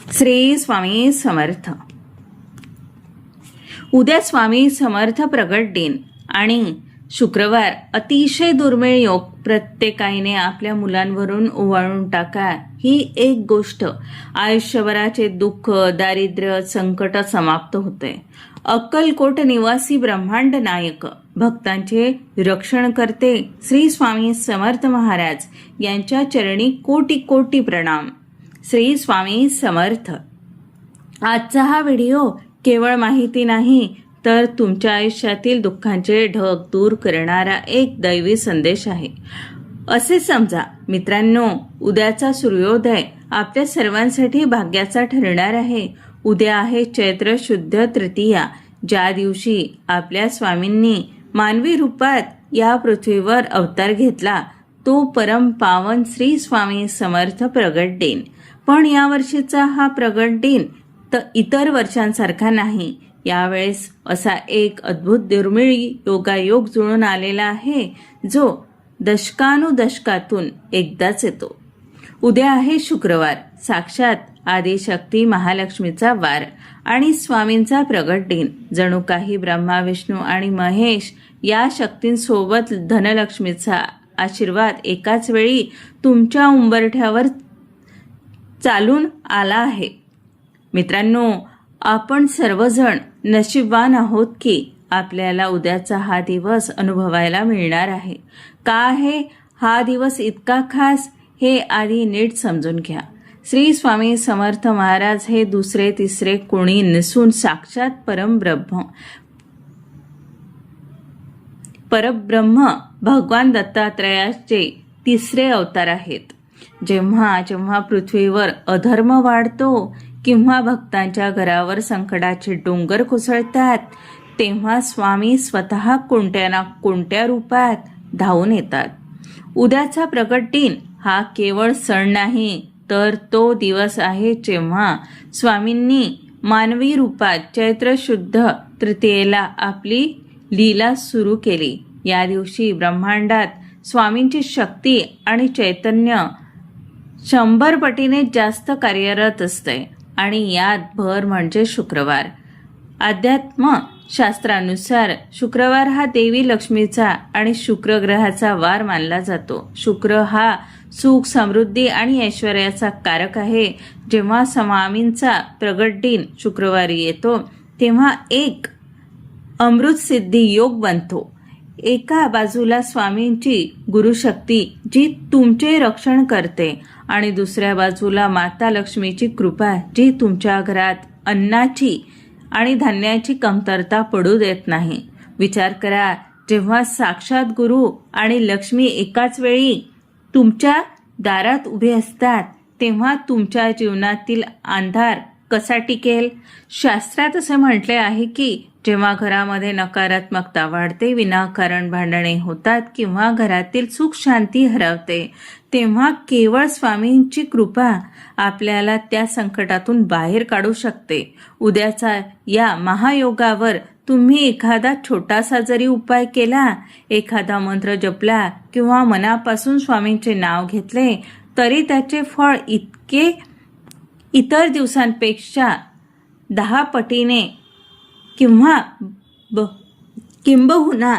श्री स्वामी समर्थ. उद्या स्वामी समर्थ प्रगट दिन आणि शुक्रवार अतिशय दुर्मिळ योग. प्रत्येकाने आपल्या मुलांवरून ओवाळून टाका. ही एक गोष्ट आयुष्यभराचे दुःख, दारिद्र्य, संकट समाप्त होते. अक्कलकोट निवासी ब्रह्मांड नायक, भक्तांचे रक्षण करते श्री स्वामी समर्थ महाराज यांच्या चरणी कोटी कोटी प्रणाम. श्री स्वामी समर्थ. आजचा हा व्हिडिओ केवळ माहिती नाही तर तुमच्या आयुष्यातील दुःखांचे ढग दूर करणारा एक दैवी संदेश आहे असे समजा. मित्रांनो, उद्याचा सूर्योदय आपल्या सर्वांसाठी भाग्याचा ठरणार आहे. उद्या आहे चैत्र शुद्ध तृतीया, ज्या दिवशी आपल्या स्वामींनी मानवी रूपात या पृथ्वीवर अवतार घेतला. तो परम पावन श्री स्वामी समर्थ प्रगट दिन. पण या वर्षीचा हा प्रगट दिन तर इतर वर्षांसारखा नाही. यावेळेस असा एक अद्भुत दुर्मिळ योगायोग जुळून आलेला आहे जो दशकानुदशकातून एकदाच येतो. उद्या आहे शुक्रवार, साक्षात आदिशक्ती महालक्ष्मीचा वार आणि स्वामींचा प्रगट दिन. जणू काही ब्रह्मा, विष्णू आणि महेश या शक्तींसोबत धनलक्ष्मीचा आशीर्वाद एकाच वेळी तुमच्या उंबरठ्यावर चालून आला आहे. मित्रांनो, आपण सर्वजण नशीबवान आहोत की आपल्याला उद्याचा हा दिवस अनुभवायला मिळणार आहे. का आहे हा दिवस इतका खास हे आधी नीट समजून घ्या. श्री स्वामी समर्थ महाराज हे दुसरे तिसरे कोणी नसून साक्षात परब्रह्म भगवान दत्तात्रयाचे तिसरे अवतार आहेत. जेव्हा जेव्हा पृथ्वीवर अधर्म वाढतो किंवा भक्तांच्या घरावर संकटाचे डोंगर कोसळतात, तेव्हा स्वामी स्वतः कोणत्या ना कोणत्या रूपात धावून येतात. उद्याचा प्रगट दिन हा केवळ सण नाही तर तो दिवस आहे जेव्हा स्वामींनी मानवी रूपात चैत्र शुद्ध तृतीयेला आपली लीला सुरू केली. या दिवशी ब्रह्मांडात स्वामींची शक्ती आणि चैतन्य 100 पटीने जास्त कार्यरत असते आणि यात भर म्हणजे शुक्रवार. अध्यात्म शास्त्रानुसार शुक्रवार हा देवी लक्ष्मीचा आणि शुक्र ग्रहाचा वार मानला जातो. शुक्र हा सुख, समृद्धी आणि ऐश्वर्याचा कारक आहे. जेव्हा स्वामींचा प्रगट दिन शुक्रवारी येतो तेव्हा एक अमृत सिद्धी योग बनतो. एका बाजूला स्वामींची गुरुशक्ती जी तुमचे रक्षण करते आणि दुसऱ्या बाजूला माता लक्ष्मीची कृपा जी तुमच्या घरात अन्नाची आणि धान्याची कमतरता पडू देत नाही. विचार करा, जेव्हा साक्षात गुरु आणि लक्ष्मी एकाच वेळी तुमच्या दारात उभे असतात तेव्हा तुमच्या जीवनातील अंधार कसा टिकेल? शास्त्रात असे म्हटले आहे की जेव्हा घरामध्ये नकारात्मकता वाढते, विनाकारण भांडणे होतात किंवा घरातील सुख शांती हरवते, तेव्हा केवळ स्वामींची कृपा आपल्याला त्या संकटातून बाहेर काढू शकते. उद्याचा या महायोगावर तुम्ही एखादा छोटासा जरी उपाय केला, एखादा मंत्र जपला किंवा मनापासून स्वामींचे नाव घेतले तरी त्याचे फळ इतर दिवसांपेक्षा 10 पटीने किंवा किंबहुना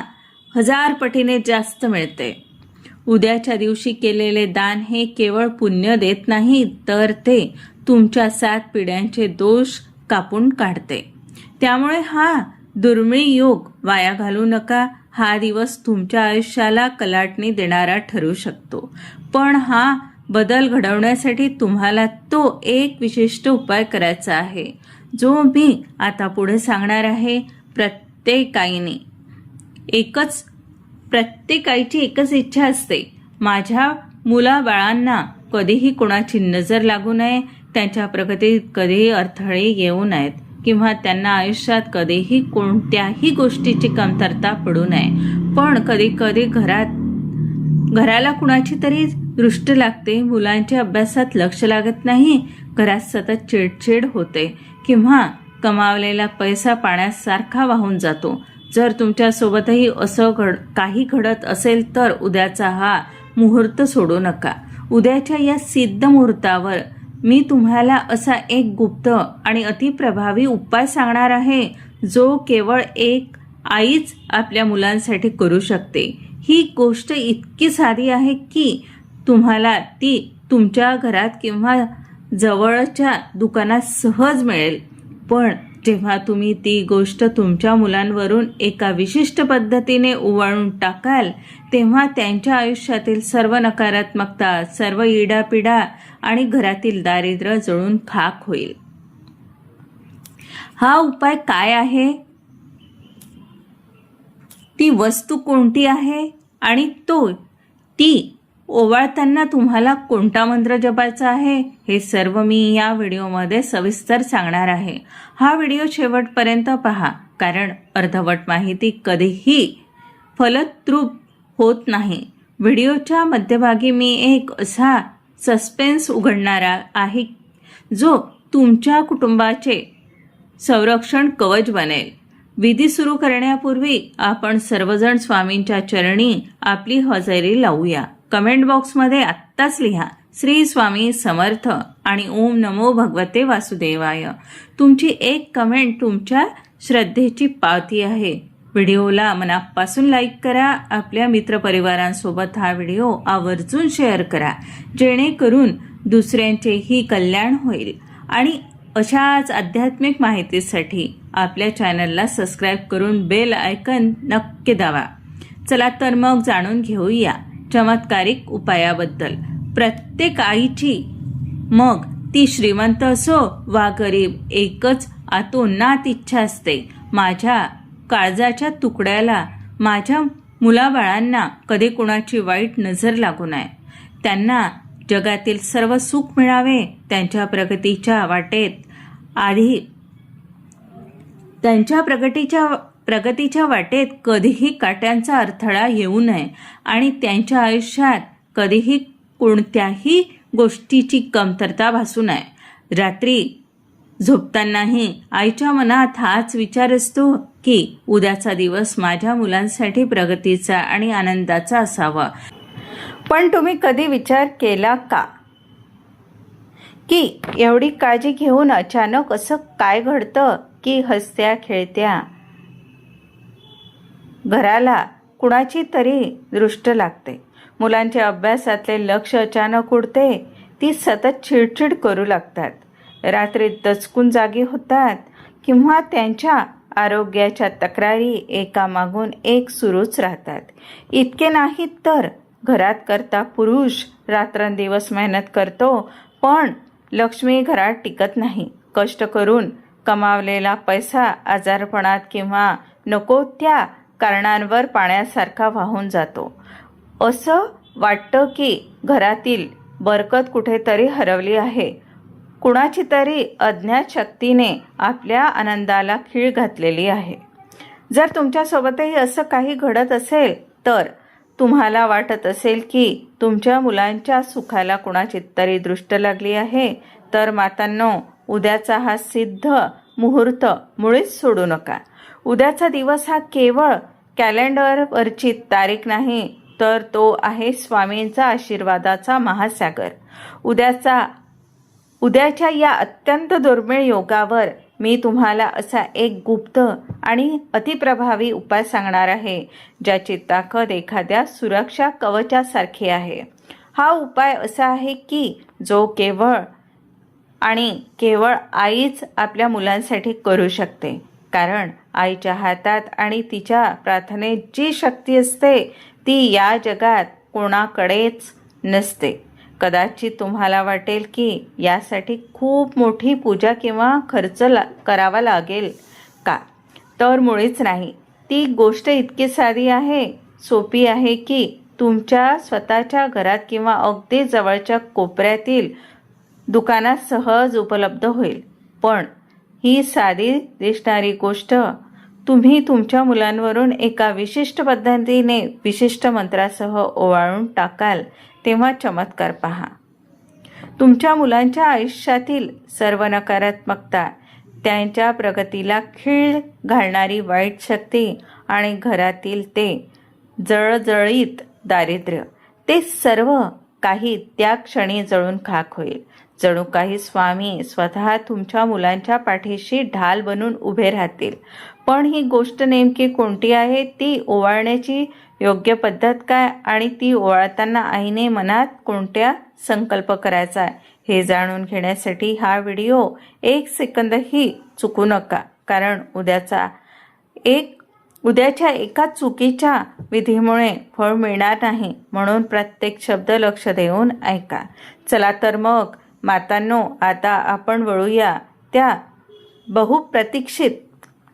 1000 पटीने जास्त मिळते. उद्याच्या दिवशी केलेले दान हे केवळ पुण्य देत नाही तर ते तुमच्या 7 पिढ्यांचे दोष कापून काढते. त्यामुळे हा दुर्मिळ योग वाया घालवू नका. हा दिवस तुमच्या आयुष्याला कलाटणी देणारा ठरू शकतो. पण हा बदल घडवण्यासाठी तुम्हाला तो एक विशिष्ट उपाय करायचा आहे जो मी आता पुढे सांगणार आहे. प्रत्येकाची एकच इच्छा असते, माझ्या मुलाबाळांना कधीही कोणाची नजर लागू नये, त्यांच्या प्रगतीत कधीही अडथळे येऊ नयेत किंवा त्यांना आयुष्यात कधीही कोणत्याही गोष्टीची कमतरता पडू नये. पण कधी कधी घराला कुणाची तरी दृष्ट लागते, मुलांच्या अभ्यासात लक्ष लागत नाही, घरात सतत चिडचिड होते किंवा कमावलेला पैसा पाण्यासारखा वाहून जातो. जर तुमच्यासोबतही असं काही घडत असेल तर उद्याचा हा मुहूर्त सोडू नका. उद्याच्या या सिद्ध मुहूर्तावर मी तुम्हाला असा एक गुप्त आणि अतिप्रभावी उपाय सांगणार आहे, जो केवळ एक आईच आपल्या मुलांसाठी करू शकते. ही गोष्ट इतकी साधी आहे की तुम्हाला ती तुमच्या घरात किंवा जवळच्या दुकानात सहज मिळेल. पण जेव्हा तुम्ही ती गोष्ट तुमच्या मुलांवरून एका विशिष्ट पद्धतीने उवाळून टाकाल, तेव्हा त्यांच्या आयुष्यातील सर्व नकारात्मकता, सर्व इडापिडा आणि घरातील दारिद्र्य जळून खाक होईल. हा उपाय काय आहे? ती वस्तू कोणती आहे? आणि ती ओवाळताना तुम्हाला कोणता मंत्र जपायचा आहे? हे सर्व मी या व्हिडिओमध्ये सविस्तर सांगणार आहे. हा व्हिडिओ शेवटपर्यंत पहा, कारण अर्धवट माहिती कधीही फलद्रूप होत नाही. व्हिडिओच्या मध्यभागी मी एक असा सस्पेन्स उघडणारा आहे जो तुमच्या कुटुंबाचे संरक्षण कवच बनेल. विधी सुरू करण्यापूर्वी आपण सर्वजण स्वामींच्या चरणी आपली हजेरी लावूया. कमेंट बॉक्समध्ये आत्ताच लिहा श्री स्वामी समर्थ आणि ओम नमो भगवते वासुदेवाय. तुमची एक कमेंट तुमच्या श्रद्धेची पावती आहे. व्हिडिओला मनापासून लाईक करा. आपल्या मित्रपरिवारांसोबत हा व्हिडिओ आवर्जून शेअर करा, जेणेकरून दुसऱ्यांचेही कल्याण होईल. आणि अशाच आध्यात्मिक माहितीसाठी आपल्या चॅनलला सबस्क्राईब करून बेल आयकन नक्की दाबा. चला तर मग जाणून घेऊया चमत्कारिक उपायाबद्दल. प्रत्येक आईची, मग ती श्रीमंत असो वा गरीब, एकच आतोनात इच्छा असते, माझ्या काळजाच्या तुकड्याला, माझ्या मुलाबाळांना कधी कुणाची वाईट नजर लागू नये. त्यांना जगातील सर्व सुख मिळावे. त्यांच्या प्रगतीच्या वाटेत कधीही काट्यांचा अडथळा येऊ नये आणि त्यांच्या आयुष्यात कधीही कोणत्याही गोष्टीची कमतरता भासू नये. रात्री झोपतानाही आईच्या मनात हाच विचार असतो की उद्याचा दिवस माझ्या मुलांसाठी प्रगतीचा आणि आनंदाचा असावा. पण तुम्ही कधी विचार केला का की एवढी काळजी घेऊन अचानक असं काय घडतं की हसत्या खेळत्या घराला कुणाची तरी दृष्ट लागते. मुलांच्या अभ्यासातले लक्ष अचानक उडते. ती सतत चिडचिड करू लागतात. रात्री दचकून जागी होतात किंवा त्यांच्या आरोग्याच्या तक्रारी एकामागून एक सुरूच राहतात. इतके नाहीत तर घरात करता पुरुष रात्रंदिवस मेहनत करतो, पण लक्ष्मी घरात टिकत नाही. कष्ट करून कमावलेला पैसा आजारपणात किंवा नको त्या कारणांवर पाण्यासारखा वाहून जातो. असं वाटतं की घरातील बरकत कुठेतरी हरवली आहे. कुणाची तरी अज्ञात शक्तीने आपल्या आनंदाला खीळ घातलेली आहे. जर तुमच्यासोबतही असं काही घडत असेल तर तुम्हाला वाटत असेल की तुमच्या मुलांच्या सुखाला कुणाची तरी दृष्ट लागली आहे, तर मातांनो, उद्याचा हा सिद्ध मुहूर्त मुळीच सोडू नका. उद्याचा दिवस हा केवळ कॅलेंडरवरची तारीख नाही, तर तो आहे स्वामींचा आशीर्वादाचा महासागर. उद्याच्या या अत्यंत दुर्मिळ योगावर मी तुम्हाला असा एक गुप्त आणि अतिप्रभावी उपाय सांगणार आहे, ज्याची ताकद एखाद्या सुरक्षा कवचासारखी आहे. हा उपाय असा आहे की जो केवळ आईच आपल्या मुलांसाठी करू शकते. कारण आईच्या हातात आणि तिच्या प्रार्थनेत जी शक्ती असते ती या जगात कोणाकडेच नसते. कदाचित तुम्हाला वाटेल की यासाठी खूप मोठी पूजा किंवा खर्च करावा लागेल का? तर मुळीच नाही. ती गोष्ट इतकी साधी आहे, सोपी आहे की तुमच्या स्वतःच्या घरात किंवा अगदी जवळच्या कोपऱ्यातील दुकानात सहज उपलब्ध होईल. पण ही साधी दिसणारी गोष्ट तुम्ही तुमच्या मुलांवरून एका विशिष्ट पद्धतीने विशिष्ट मंत्रासह ओवाळून टाकाल तेव्हा चमत्कार पहा. तुमच्या मुलांच्या आयुष्यातील सर्व नकारात्मकता, त्यांच्या प्रगतीला खीळ घालणारी वाईट शक्ती आणि घरातील ते जळजळीत दारिद्र्य, ते सर्व काही त्या क्षणी जळून खाक होईल. जणू काही स्वामी स्वतः तुमच्या मुलांच्या पाठीशी ढाल बनून उभे राहतील. पण ही गोष्ट नेमकी कोणती आहे, ती ओवाळण्याची योग्य पद्धत काय आणि ती ओवाळताना आईने मनात कोणत्या संकल्प करायचा हे जाणून घेण्यासाठी हा व्हिडिओ 1 सेकंदही चुकू नका. कारण उद्याच्या एका चुकीच्या विधीमुळे फळ मिळणार नाही, म्हणून प्रत्येक शब्द लक्ष देऊन ऐका. चला तर मग मातांनो, आता आपण वळूया त्या बहुप्रतीक्षित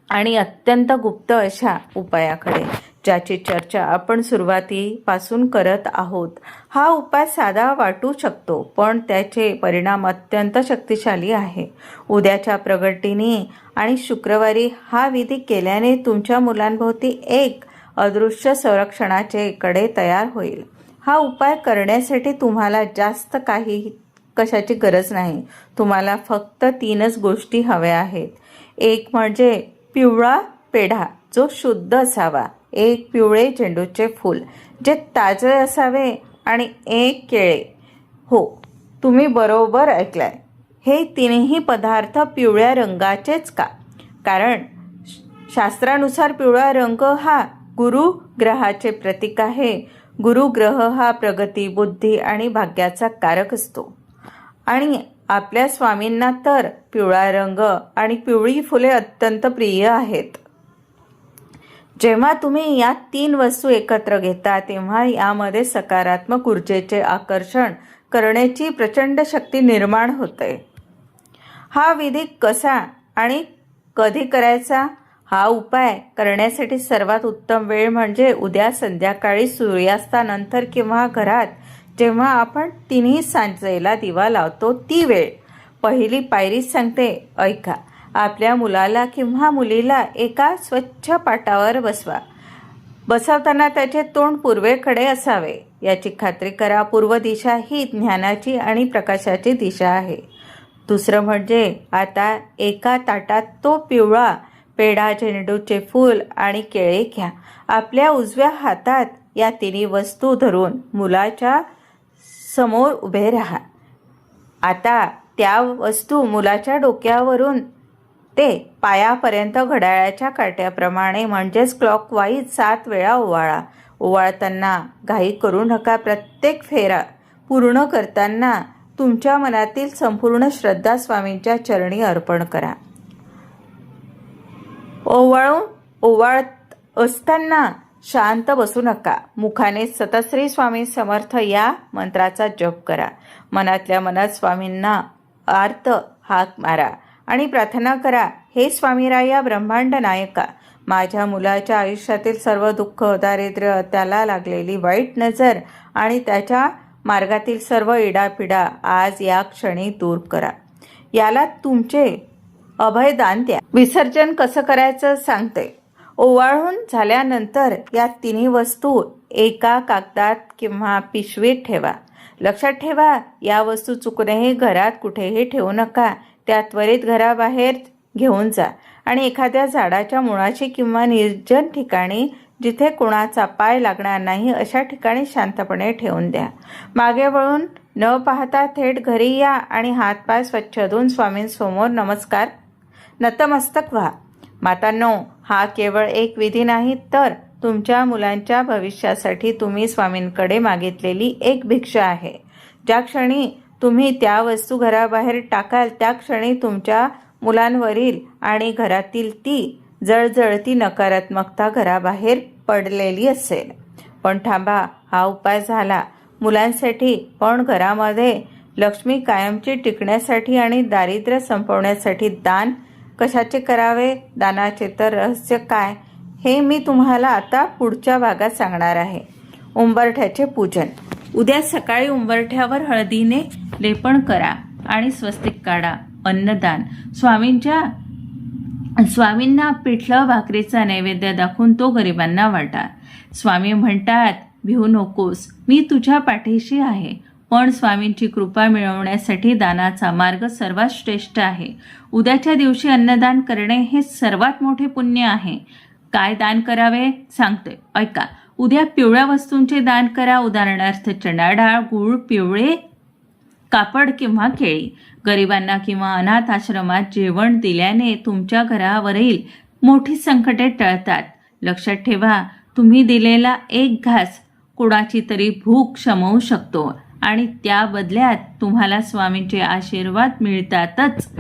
आणि अत्यंत गुप्त अशा उपायाकडे, ज्याची चर्चा आपण सुरुवातीपासून करत आहोत. हा उपाय साधा वाटू शकतो, पण त्याचे परिणाम अत्यंत शक्तिशाली आहे. उद्याच्या प्रगतीने आणि शुक्रवारी हा विधी केल्याने तुमच्या मुलांभोवती एक अदृश्य संरक्षणाचे कडे तयार होईल. हा उपाय करण्यासाठी तुम्हाला जास्त कशाची गरज नाही. तुम्हाला फक्त 3च गोष्टी हव्या आहेत. एक म्हणजे पिवळा पेढा जो शुद्ध असावा, 1 पिवळे झेंडूचे फूल जे ताजे असावे आणि 1 केळे. हो, तुम्ही बरोबर ऐकलाय. हे 3ही पदार्थ पिवळ्या रंगाचेच का? कारण शास्त्रानुसार पिवळा रंग हा गुरुग्रहाचे प्रतीक आहे. गुरुग्रह हा प्रगती, बुद्धी आणि भाग्याचा कारक असतो. आणि आपल्या स्वामींना तर पिवळा रंग आणि पिवळी फुले अत्यंत प्रिय आहेत. जेव्हा तुम्ही या 3 वस्तू एकत्र घेता तेव्हा यामध्ये सकारात्मक ऊर्जेचे आकर्षण करण्याची प्रचंड शक्ती निर्माण होते. हा विधी कसा आणि कधी करायचा? हा उपाय करण्यासाठी सर्वात उत्तम वेळ म्हणजे उद्या संध्याकाळी सूर्यास्तानंतर किंवा घरात जेव्हा आपण 3ही सांजेला दिवा लावतो ती वेळ. पहिली पायरी सांगते, ऐका. आपल्या मुलाला किंवा मुलीला एका स्वच्छ पाटावर बसवा. बसवताना त्याचे तोंड पूर्वेकडे असावे याची खात्री करा. पूर्व दिशा ही ज्ञानाची आणि प्रकाशाची दिशा आहे. दुसरं म्हणजे आता एका ताटात तो पिवळा पेढा, झेंडूचे फूल आणि केळे घ्या. आपल्या उजव्या हातात या 3 वस्तू धरून मुलाच्या समोर उभे राहा. आता त्या वस्तू मुलाच्या डोक्यावरून ते पायापर्यंत घड्याळाच्या काट्याप्रमाणे म्हणजेच क्लॉकवाईज 7 वेळा ओवाळा. ओवाळताना घाई करू नका. प्रत्येक फेरा पूर्ण करताना तुमच्या मनातील संपूर्ण श्रद्धा स्वामींच्या चरणी अर्पण करा. ओवाळत असताना शांत बसू नका. मुखाने सतत श्री स्वामी समर्थ या मंत्राचा जप करा. मनातल्या मनात स्वामींना आर्त हाक मारा आणि प्रार्थना करा, हे स्वामीराया ब्रह्मांड नायका, माझ्या मुलाच्या आयुष्यातील सर्व दुःख, दारिद्र्य, त्याला लागलेली वाईट नजर आणि त्याच्या मार्गातील सर्व इडापिडा आज या क्षणी दूर करा. याला तुमचे अभयदान द्या. विसर्जन कसं करायचं सांगते. ओवाळून झाल्यानंतर या 3ही वस्तू एका कागदात किंवा पिशवीत ठेवा. लक्षात ठेवा, या वस्तू चुकूनही घरात कुठेही ठेवू नका. त्या त्वरित घराबाहेर घेऊन जा आणि एखाद्या झाडाच्या मुळाशी किंवा निर्जन ठिकाणी, जिथे कोणाचा पाय लागणार नाही अशा ठिकाणी शांतपणे ठेवून द्या. मागे वळून न पाहता थेट घरी या आणि हातपाय स्वच्छ धुवून स्वामींसमोर नतमस्तक व्हा. मातांनो, हा केवळ एक विधी नाही, तर तुमच्या मुलांच्या भविष्यासाठी तुम्ही स्वामींकडे मागितलेली एक भिक्षा आहे. ज्या क्षणी तुम्ही त्या वस्तू घराबाहेर टाकाल त्या क्षणी तुमच्या मुलांवरील आणि घरातील ती जळजळती नकारात्मकता घराबाहेर पडलेली असेल. पण थांबा, हा उपाय झाला मुलांसाठी, पण घरामध्ये लक्ष्मी कायमची टिकण्यासाठी आणि दारिद्र्य संपवण्यासाठी दान कशाचे करावे, दानाचे तर रहस्य काय, हे मी तुम्हाला आता पुढच्या भागात सांगणार आहे. उंबरठ्याचे पूजन. उद्या सकाळी उंबरठ्यावर हळदीने लेपन करा आणि स्वस्तिक काढा. अन्नदान. स्वामींना पिठलं भाकरीचा नैवेद्य दाखवून तो गरिबांना वाटा. स्वामी म्हणतात, भिवू नकोस, मी तुझ्या पाठीशी आहे. पण स्वामींची कृपा मिळवण्यासाठी दानाचा मार्ग सर्वात श्रेष्ठ आहे. उद्याच्या दिवशी अन्नदान करणे हे सर्वात मोठे पुण्य आहे. काय दान करावे सांगते, ऐका. उद्या पिवळ्या वस्तूंचे दान करा. उदाहरणार्थ चणा डाळ, गूळ, पिवळे कापड किंवा केळी. गरिबांना किंवा अनाथ आश्रमात जेवण दिल्याने तुमच्या घरावरील मोठी संकटे टळतात. लक्षात ठेवा, तुम्ही दिलेला एक घास कुणाची तरी भूक शमवू शकतो आणि त्या बदल्यात तुम्हाला स्वामींचे आशीर्वाद मिळतातच.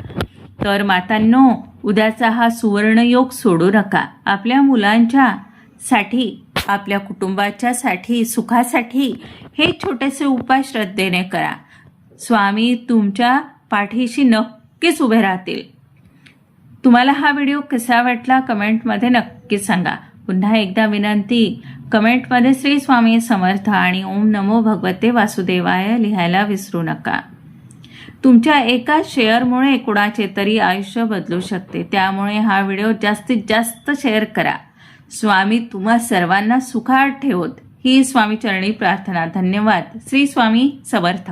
तर मातांनो, उद्याचा हा सुवर्णयोग सोडू नका. आपल्या मुलांच्या साठी, आपल्या कुटुंबाच्या साठी, सुखासाठी हे छोटेसे उपाय श्रद्धेने करा. स्वामी तुमच्या पाठीशी नक्कीच उभे राहतील. तुम्हाला हा व्हिडिओ कसा वाटला कमेंटमध्ये नक्की सांगा. पुन्हा एकदा विनंती, कमेंटमध्ये श्री स्वामी समर्थ आणि ओम नमो भगवते वासुदेवाय लिहायला विसरू नका. तुमच्या एका शेअरमुळे कुणाचे तरी आयुष्य बदलू शकते. त्यामुळे हा व्हिडिओ जास्तीत जास्त शेअर करा. स्वामी तुम्हा सर्वांना सुखात ठेवोत ही स्वामीचरणी प्रार्थना. धन्यवाद. श्री स्वामी समर्थ.